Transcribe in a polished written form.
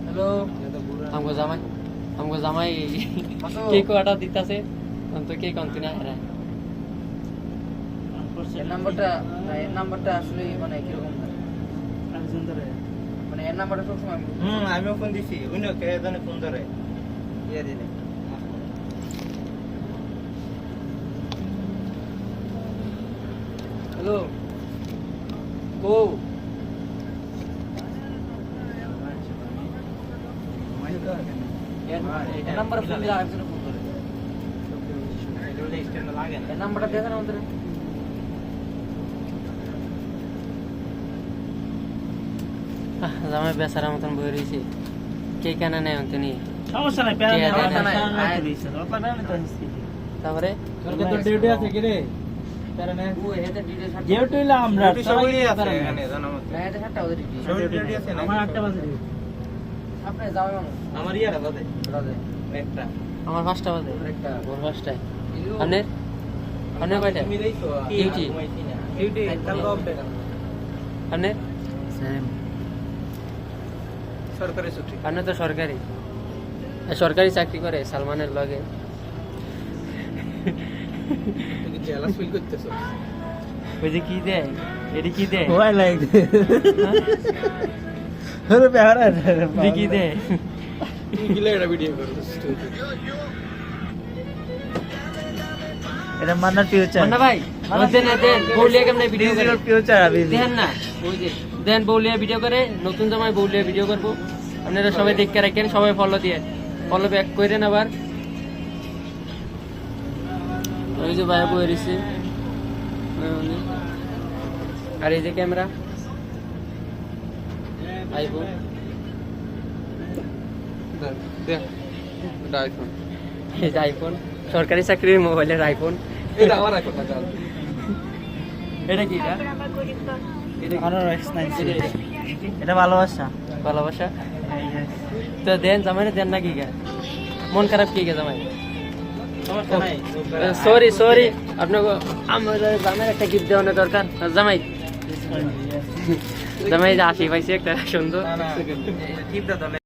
hello हमको জামাই cake order দিতেছে তো কেক অন্তি না হ্যাঁ এর নাম্বারটা আসলে মানে কিরকম মানে এর নাম্বারটা সবসময় আমিও ফোন দিছি উনি কে জানে ফোন ধরে ইয়ে দিলে হ্যালো গো এর নাম্বার ফোন দিলে আরেকজন ফোন করে এর নাম্বারটা দেখেন আমাদের জামাই বেচারা মতন বই রয়েছে কে কেন নেই অন্ত নিয়ে সমস্যা নাই তারপরে তো ডিউটি আছে কি রে ও এতে ডিটেইলস ডিউটি হইলো আমরা সবাই আছে এখানে জানামতে না এটা 7টা ওদের ডিউটি সবাই ডিউটি আছে না আমার 8টা বাজে আপনি যাবেন মানুষ আমার ইয়ারা বাদে রাতে একটা আমার 5টা বাজে একটা ভোর 5টায় আপনার আপনার কয়টা তুমি দেইছো ডিউটি ডিউটি কালকে অফ ডে আপনার সেম সরকারি ছুটি আপনার তো সরকারি সরকারি চাকরি করে সালমানের লগে তুমি জেলাস ফিল করতেছো ওই যে কি দেয় এটি কি দেয় হোয়াই লাইক হরে প্যারা এটি কি দেয় তুমি গিলা এটা ভিডিও করো এটা মান্নার ফিউচার মান্না ভাই দেন দেন বউলিয়া কেমনে ভিডিও করে ফিউচার আবি দেন না ওই যে দেন বউলিয়া ভিডিও করে নতুন জামাই বউলিয়া ভিডিও করবো আপনারা সবাই দেখতে রাখেন সবাই ফলো দিয়ে ফলো ব্যাক করেন আবার ওই যে ভাই বই রয়েছে আর এই যে ক্যামেরা আইফোন দেখ এটা আইফোন এই যে আইফোন সরকারি চাকরির মোবাইলের আইফোন এটা আমার আইফোন না চাল এটা কি এটা অনার এক্স9 এটা ভালোবাসা ভালোবাসা তো দেন জামাই দেন না কি গা মন খারাপ কি গা জামাই সমস্যা নাই সরি আপনাকে আমার জামাই একটা গিফট দেওয়ার দরকার জামাই জামাই যে আসি পাইছে একটা সুন্দর না টিপ দাও